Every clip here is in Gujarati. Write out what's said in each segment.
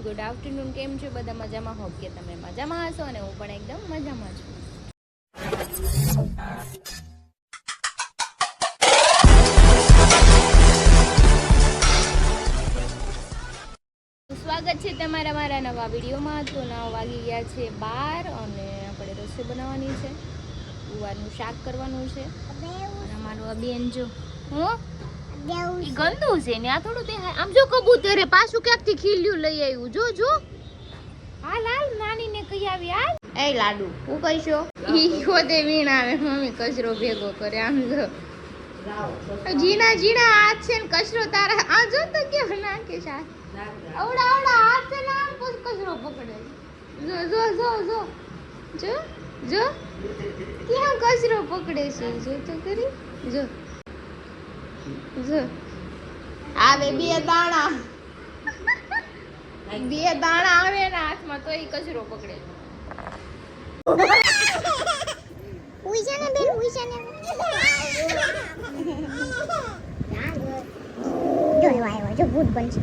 Good afternoon. કેમ છો બધા? મજામાં? હોપ કે તમે મજામાં હશો અને હું પણ એકદમ મજામાં છું. સ્વાગત છે તમારા મારા નવા વિડીયોમાં. તો 9 વાગી ગયા છે 12 અને આપણે રસોઈ બનાવવાની છે. ગુવારનું શાક કરવાનું છે અને અમારું આ બેન જો હું ઈ ગંદુ છે ને આ થોડું તે આમ જો કબૂતરે પાછું ક્યાંકથી ખીલ્યું લઈ આવ્યું. જો જો હાલ હાલ નાની ને કઈ આવી હાલ. એ લાડુ હું કહીશો ઈ ખોદે વીણ આવે મમ્મી કચરો ભેગો કરે. આમ જો જીણા જીણા હાથ છે ને કચરો તારા આ જો તો કેવો નાખે છે. આવડા આવડા હાથ છે ને આમ કચરો પકડે. જો જો જો જો જો જો કેમ કચરો પકડે છે. જો તો કરી જો જો આવે બે દાણા આવે ને હાથમાં તો ઈ કચરો પકડે. ઉઈજા ને બેન ઉઈજા ને જો આવ્યો જો ભૂત બનશે.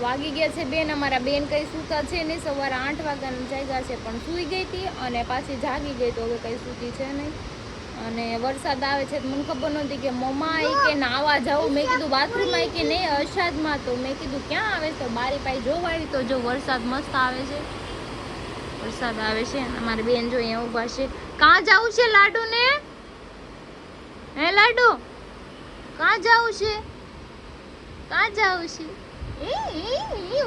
વાગી ગયા છે બેન. અમારા બેન કઈ સૂતા છે ને સવારે 8 વાગ્યાનું જાગ્યા છે પણ સૂઈ ગઈ હતી અને પાછી જાગી ગઈ તો હવે કઈ સૂતી છે નહીં. અને વરસાદ આવે છે મને ખબર નહોતી કે મમ્મા આવી કે નાવા જાઉં. મેં કીધું બાથરૂમમાં કે નહીં અરસાદમાં. તો મેં કીધું ક્યાં આવે તો બારી પાઈ જોવાળી તો જો વરસાદ મસ્ત આવે છે. વરસાદ આવે છે અમારી બેન જો અહીંયા ઊભા છે. કાં જવું છે લાડુ ને? હે લાડુ કાં જવું છે? કાં જવું છે?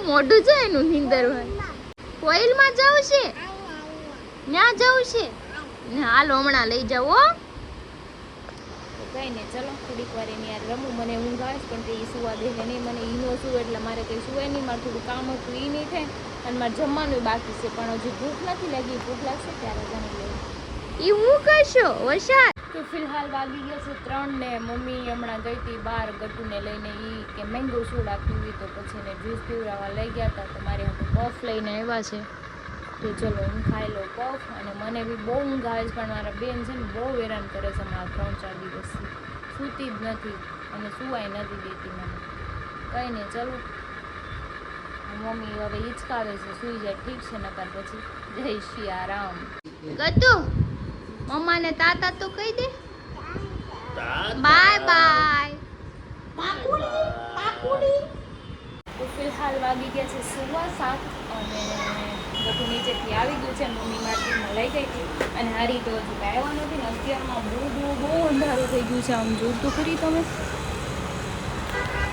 મોઢું છે એનું નીંદરમાં. કોઈલમાં જવું છે? ત્યાં જવું છે? હાલો હમણાં લઈ જાવ હો. કઈ ને ચલો થોડીક વાર એની યાર રમું. મને ઊંઘ આવે પણ તે ઈ સુવા દે નહીં. મને ઈનો શું એટલે મારે કંઈ સુવાય નહીં. મારે થોડું કામ હતું ઈ નહીં થાય અને મારે જમવાનું બાકી છે પણ હજી ભૂખ નથી લાગી. ભૂખ લાગશે ત્યારે જાણી લેવું. ઈ હું કહેશો વરસાદ. તો ફિલહાલ વાગી ગયા છે 3 ને મમ્મી હમણાં ગઈ હતી બહાર ગટુને લઈને. ઈ કે મેંગો સોડા પીવી તો પછી એને જ્યુસ પીવડાવવા લઈ ગયા હતા. તો મારે હું પફ લઈને આવ્યા છે તો ચલો હું ખાઈ લઉં પફ. અને મને બી બહુ ઊંઘ આવે છે પણ મારા બેન છે ને બહુ હેરાન કરે છે મારા 3-4 દિવસથી. સૂતી જ નથી અને સુવાય નથી દેતી મને. કંઈ નહીં ચલો મમ્મી હવે હિંચકાવે છે સૂઈ જાય ઠીક છે નકર પછી જય સિયારામ. ગતું મમ્માને તાતા તો કહી દે બાય બાય. તો ફિલહાલ વાગી ગયા છે 7:15 અને બધું નીચેથી આવી ગયું છે. મમ્મી માર્કેટમાં લઈ ગઈ હતી અને હારી તો હજુ આવ્યા નથી ને અત્યારમાં બહુ અંધારું થઈ ગયું છે. આમ જોયું તો ખરી તમે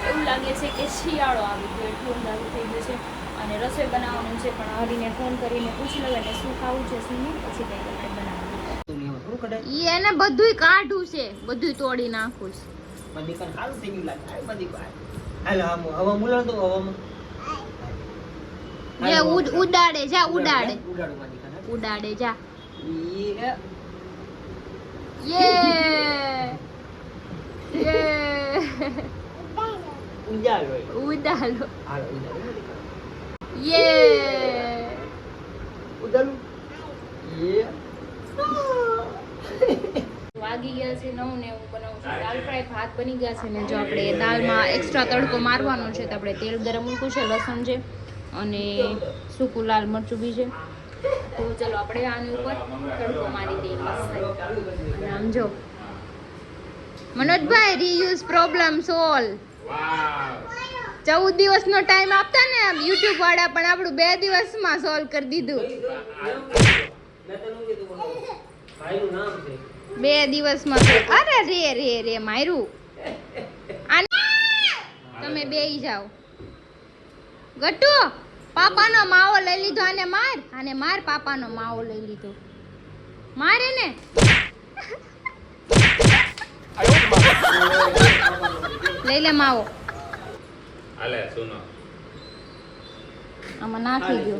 એવું લાગે છે કે શિયાળો આવી ગયો એટલું અંધારું થઈ ગયું છે. અને રસોઈ બનાવવાનું છે પણ હરીને ફોન કરીને પૂછી લઉં એટલે શું ખાવું છે શું નહીં પછી કંઈ આપણે બનાવવું. એને બધુંય કાઢું છે બધુંય તોડી નાખું છે. બધી કર ખાલું થઈ ગયું લાગે આ બધી કો હાલ હવા મુલાણ તો હવામાં જે ઉડાડે જા ઉડાડે ઉડાડો ઉડાડે જા. ઉડાડો ઉડાડો હાલ ઉડાડો ઉડાડો વાગી ગયા છે 9 ને હું બનાવું છું દાલ ફ્રાય. ભાત બની ગયા છે ને જો આપણે દાળમાં એક્સ્ટ્રા તડકો મારવાનો છે તો આપણે તેલ ગરમ મૂક્યું છે, લસણ છે અને સૂકું લાલ મરચું બી છે. તો ચલો આપણે આની ઉપર તડકો મારી દઈએ મસ્ત. અને આમ જો મનોજભાઈ રીયુઝ પ્રોબ્લેમ સોલ્વ. 14 દિવસનો ટાઈમ આપતા ને યુટ્યુબ વાળા પણ આપણું 2 દિવસમાં સોલ્વ કરી દીધું. 2 દિવસમાં અરે રે માર્યું. તમે બેહી જાઓ. ગટ્ટુ પાપાનો માવો લઈ લીધો. આને માર પાપાનો માવો લઈ લીધો. મારે ને લઈ લે માવો. હાલે સુનો આમાં નાખી દો.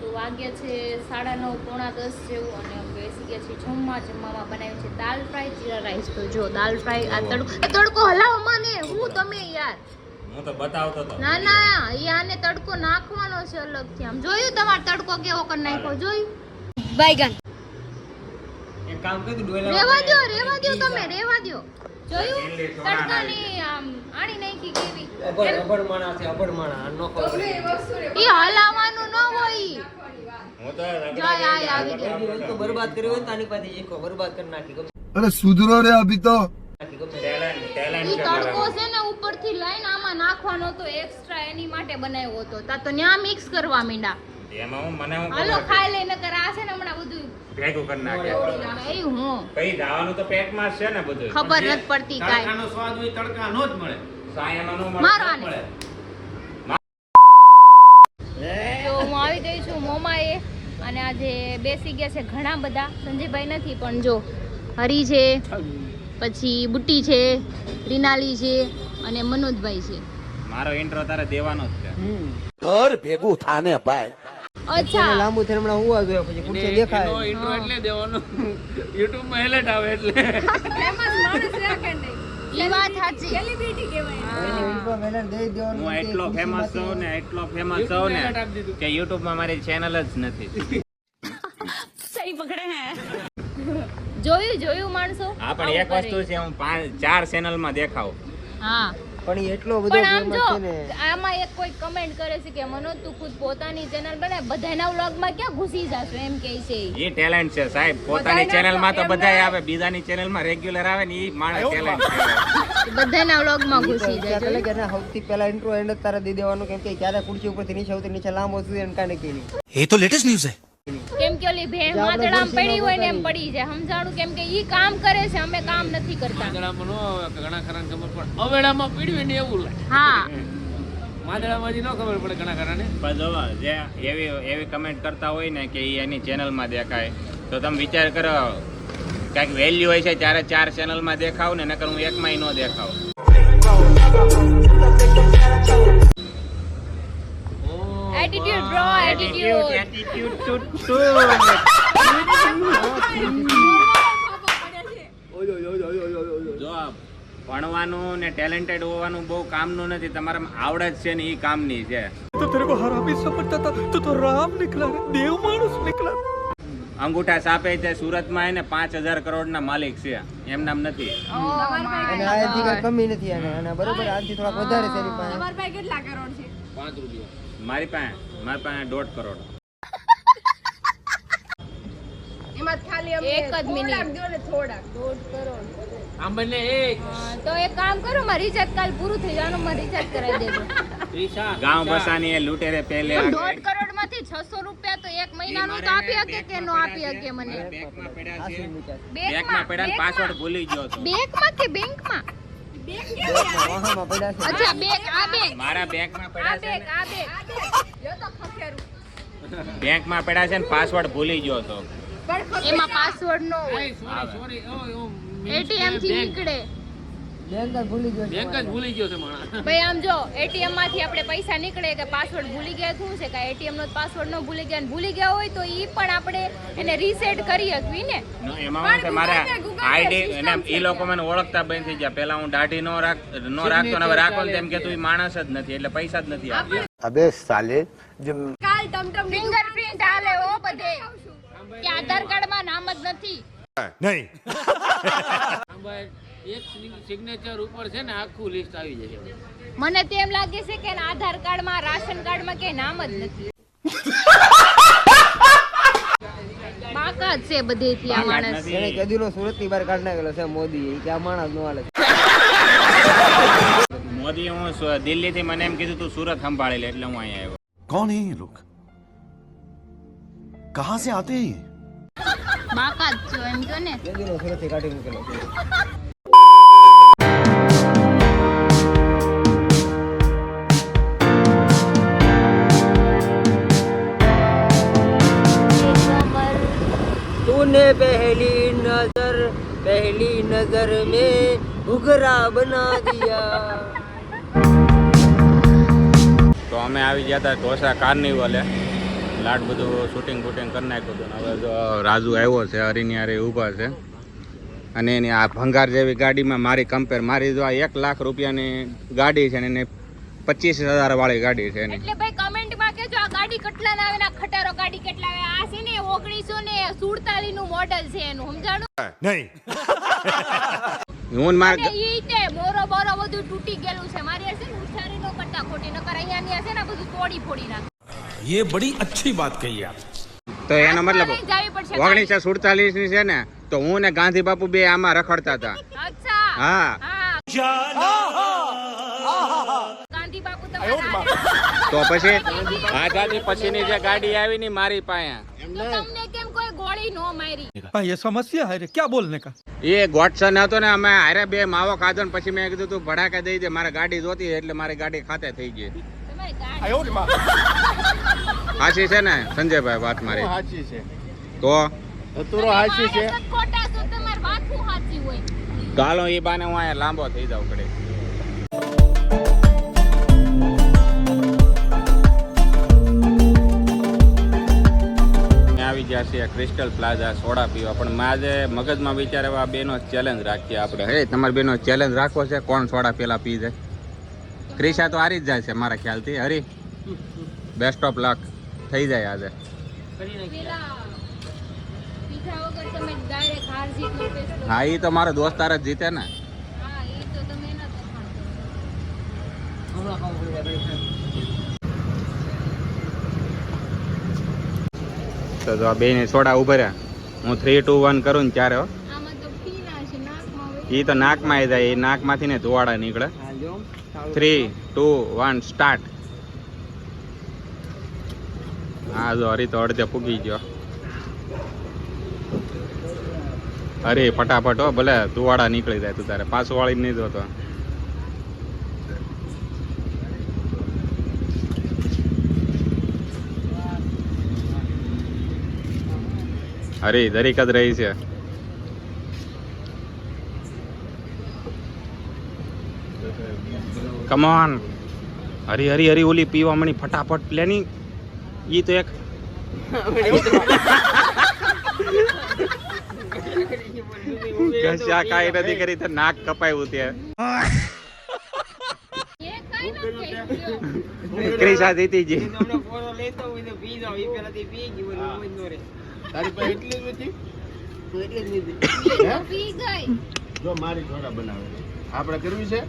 તો વાગ્યા છે 9:30 પોણા 10 જેવું અને બેસી ગયા છે જમવામાં બનાવ્યું છે દાલ ફ્રાય જીરા રાઈસ. તો જો દાલ ફ્રાય આ તડકો હલાવો મને હું તમે યાર હું તો બતાવતો તો. ના એ આને તડકો નાખવાનો છે અલગથી. આમ જોયું તમારે તડકો કેવો કરી નાખ્યો જોયું? બાયગન એક કામ કરી ડોયલા રેવા દ્યો તમે રેવા દ્યો. જોયું તડકાની આમ આણી નાખી કેવી અબડ માણા છે અબડ માણા નો ખબર ઈ હલાવાનું ન હોય. હું તો જો આ આવી ગયા. તો બરબાદ કર્યો હોય ને તાની પાસે એકો બરબાદ કરી નાખી ગમે अरे सुधरो रे अभी तो નાખી ગમે ટેલેન્ટ ઈ છે તડકો મારામાં. છે ને ઉપરથી લઈને આમાં નાખવાનો તો એક્સ્ટ્રા એની માટે બનાવ્યો હતો. તા તો ન્યા મિક્સ કરવા માંડ્યા. એમાં મને હું હાલો ખબર ખાઈ લઈને કર આ છે ને હમણાં બધું ભેગું કરી નાખે એ હું પછી દાવાનું તો પેટમાં જ છે ને બધું ખબર નથી પડતી કાઈ. તડકાનો સ્વાદ હોય તડકાનો જ મળે. સાયામાં નો મળે. મારો આને. મળે. તો હું આવી ગઈ છું મોમાએ અને આજે બેસી ગયા છે ઘણા બધા. સંજયભાઈ નથી પણ જો હરી છે, પછી બુટ્ટી છે, રીનાલી છે અને મનોજભાઈ છે. મારો ઇન્ટ્રો તારે દેવાનો જ છે. घर भेगू थाने पाए અચ્છા લાંબુ થઈને હમણાં હુવા ગયો પછી કુર્સી એનો દેખાય intro એટલે દેવાનો YouTube માં highlight આવે એટલે ઈ વાત સાચી. હું એટલો ફેમસ છું ને કે YouTube માં મારી ચેનલ જ નથી. જોયું માણસો. હા પણ એક વસ્તુ છે, હું 4 ચેનલ માં દેખાઉં. હા પણ ઈ એટલો બધો પણ આમ famous જો છે ને આમાં એક કોઈ કમેન્ટ કરે છે કે મનોજ તું ખુદ પોતાની ચેનલ બનાય બધાના વ્લોગમાં ક્યાં ઘૂસી જાશો એમ કહે છે ઈ. એ ટેલેન્ટ છે સાહેબ. પોતાની ચેનલ માં તો બધાય આવે, બીજાની ચેનલ માં રેગ્યુલર આવે ને, ઈ માણસ ટેલેન્ટ છે. બધાના વ્લોગમાં ઘૂસી જાય. એટલે કે એને સૌથી પહેલા ઇન્ટ્રો એન્ડ જ તારે દઈ દેવાનું કેમ કે ક્યારે કુર્સી ઉપરથી નીચે લાંબો સુધી એને કાંઈ નહીં કહી ये तो लेटेस्ट न्यूज है કેમ કે ઓલી ભેણ માથડામાં પડી હોય ને એમ પડી જાય. સમજાણું કેમ કે ઈ કામ કરે છે અમે કામ નથી કરતા. માદળામાં નો આવે કે ઘણા ખરાને ખબર પડે. અવેડામાં પીડ્યું ને એવું લાગે. હા માદળામાં હજી ન ખબર પડે ઘણા ખરાને. પણ જો જે એવી કમેન્ટ કરતા હોય ને કે ઈ એની ચેનલ માં દેખાય, તો તમે વિચાર કરો કાંઈક વેલ્યુ હોય છે ત્યારે 4 ચેનલ માં દેખાવ ને, નકર હું એકમાંય ન દેખાવ. Attitude bro attitude. જો ભણવાનું ને ટેલેન્ટેડ હોવાનું બહુ કામનું નથી, તમારામાં આવડત છે ને ઈ કામની છે. तो तेरे को हरामी समझता था तो राम निकला रे देव मानुस निकला અંગૂઠા સાપે છે સુરતમાં એને 5000 કરોડના માલિક છે, એમ નામ નથી. અને આથી કાંઈ કમી નથી અને અને બરોબર આથી થોડાક વધારે છે એની પાસે 5 રૂપિયા. મારી પાસે 1.5 કરોડ. એક જ મિનિટ. આમ બંને એક તો એક કામ કરો મારે રિચાર્જ કાલ પૂરું થઈ જવાનું મારે રિચાર્જ કરાવી દેજો. ત્રીસા ગાંવ બસાની એ લૂંટેરે પહેલે 1.5 કરોડ માંથી 600 રૂપિયા તો એક મહિનાનું તો આપી શકે કે નો આપી શકે મને. બેંકમાં પડ્યા છે, બેંકમાં બેંકમાં પડ્યા, પાસવર્ડ ભૂલી ગયો તો. બેંકમાં કે બેંકમાં? વાહમાં પડ્યા છે અચ્છા બેંક આ બેંક મારા બેંકમાં આ પડ્યા છે બેંક ને, આ બેંક. બેંકમાં પડ્યા છે ને, પાસવર્ડ ભૂલી ગયો તો. એમાં પાસવર્ડ નો હોય. સોરી એટીએમ થી નીકળે. બેંક જ ભૂલી ગયો છે બેંક જ ભૂલી ગયો છે માણસ. ભાઈ આમ જો એટીએમ માંથી આપણે પૈસા નીકળે કે પાસવર્ડ ભૂલી ગયા શું છે કે એટીએમ નો પાસવર્ડ નો ભૂલી ગયા ને ભૂલી ગયા હોય તો ઈ પણ આપણે એને રીસેટ કરી શકવી ને. એમાં હું છે, મારા આઈડી અને એ લોકો મને ઓળખતા બંધ થઈ ગયા. પેલા હું દાઢી નો રાખતો ને હવે રાખો ને તેમ કે તું ઈ માણસ જ નથી, એટલે પૈસા જ નથી આપતા. अबे साले जो ફિંગરપ્રિન્ટ હાલે ઓ બધે કે આધાર કાર્ડ માં નામ જ નથી. नहीं આમાં એક સિગ્નેચર ઉપર છે ને આખું લિસ્ટ આવી જાય છે. મને તો એમ લાગે છે કે એના આધાર કાર્ડ માં રાશન કાર્ડ માં કે નામ જ નથી. બાકાત છે બધેથી આ માણસ. એને કદીનો સુરત ની બહાર કાઢી નાખેલો છે મોદી કે આ માણસ નો હાલે મોદી હું દિલ્હી થી મને એમ કીધું તું સુરત સંભાળી લે, એટલે હું અહીંયા આવ્યો. कौन है ये लोग कहाँ से आते हैं ये? બાકાત છો એમ કહો ને. કદીનો સુરત થી કાઢી મૂકેલો છે तूने पहली नजर में घुघरा बना दिया. તો અમે આવી ગયા હતા ઢોસા કાર્નિવલે. લાટ બધું શૂટિંગ બૂટિંગ કરી નાખ્યું હતું. હવે જો રાજુ આવ્યો છે, હરીની હારે ઊભા છે, અને એની આ ભંગાર જેવી ગાડીમાં મારી કમ્પેર, મારી જો આ 1 લાખ રૂપિયાની ગાડી છે ને એને 25,000 વાળી ગાડી છે એની. એટલે ભાઈ કમેન્ટ માં કેજો આ ગાડી ગાડી કેટલા ના આવે ને આ ખટારો ગાડી કેટલા આવે આ છે ને 1947 નું મોડલ છે એનું સમજાણું હું માર અને ઈ તે મોરો બોરો બધું તૂટી ગયેલું છે મારી છે ને ઉછારી નો કરતા ખોટી નકર અહીંયા છે ને બધું તોડી ફોડી નાખે ये बड़ी अच्छी बात कही आप તો એનો મતલબ આસપાસ જાવી પડશે 1947 ની છે ને તો હું ને ગાંધી બાપુ બે આમાં રખડતા હતા. અચ્છા હા ગાંધી બાપુ તમારા તો પછી આઝાદી પછીની જે ગાડી આવી ને મારી પાસે તો તમને કેમ કોઈ ગોળી નો મારી हाँ ये समस्या है रे क्या बोलने का એ ગોડસન હતો ને અમે હારે બે માવો ખાધો ને પછી મેં કીધું તું ભડાકે દઈ દે મારે ગાડી જોતી એટલે મારી ગાડી ખાતે થઈ ગઈ. તમારી ગાડી સાચી છે ને સંજયભાઈ વાત મારી? સાચી છે તો સાચી છે ખોટા છો તમારી વાત શું સાચી હોય તો હાલો એ બાને હું અહીંયા લાંબો થઈ જાઉં કડે. આવી ગયા છે ક્રિસ્ટલ પ્લાઝા સોડા પીવા પણ મેં આજે મગજમાં વિચાર એવા બેનો ચેલેન્જ રાખીએ આપણે. હે તમારી બેનો ચેલેન્જ રાખવો છે કોણ સોડા પેલા પી જાય. ક્રિશા તો હારી જ જાય છે મારા ખ્યાલથી. હરી બેસ્ટ ઓફ લક થઈ જાય આજે. પેલા પીધા વગર તમે ડાયરેક્ટ હાર જીત નો ફેસ કરો. હા એ તો મારો દોસ્તાર જ જીતે ને. હા એ તો તમે એના તફાણ તો આ બેને સોડા ઉભા રહ્યા. હું 3, 2, 1 કરું ને ત્યારે હો. આમાં તો પીના છે નાકમાં હોય એ તો નાકમાં આવી જાય. એ નાકમાંથી ને ધોવાડા નીકળે. 3, 2, 1 સ્ટાર્ટ. હા જો હરી તો અડધે પૂગી ગયો. અરે ફટાફટ હો ભલે ધોવાડા નીકળી જાય. તું તારે પાછું વાળી નહીં જોતો. અરે દરેક જ રહી છે. કમોન હરી હરી હરી ઓલી પીવા મણી ફટાફટ પ્લેનિંગ. ઈ તો એક કશા કાંઈ નથી કરી તો નાક કપાયું ત્યાં. એ કઈ નથી ગયો ક્રિશા જીતી ગઈ. તારી પાસે એટલી જ હતી તું એટલી જ લીધી પી ગઈ જો મારી સોડા બનાવે આપણે કરવી છે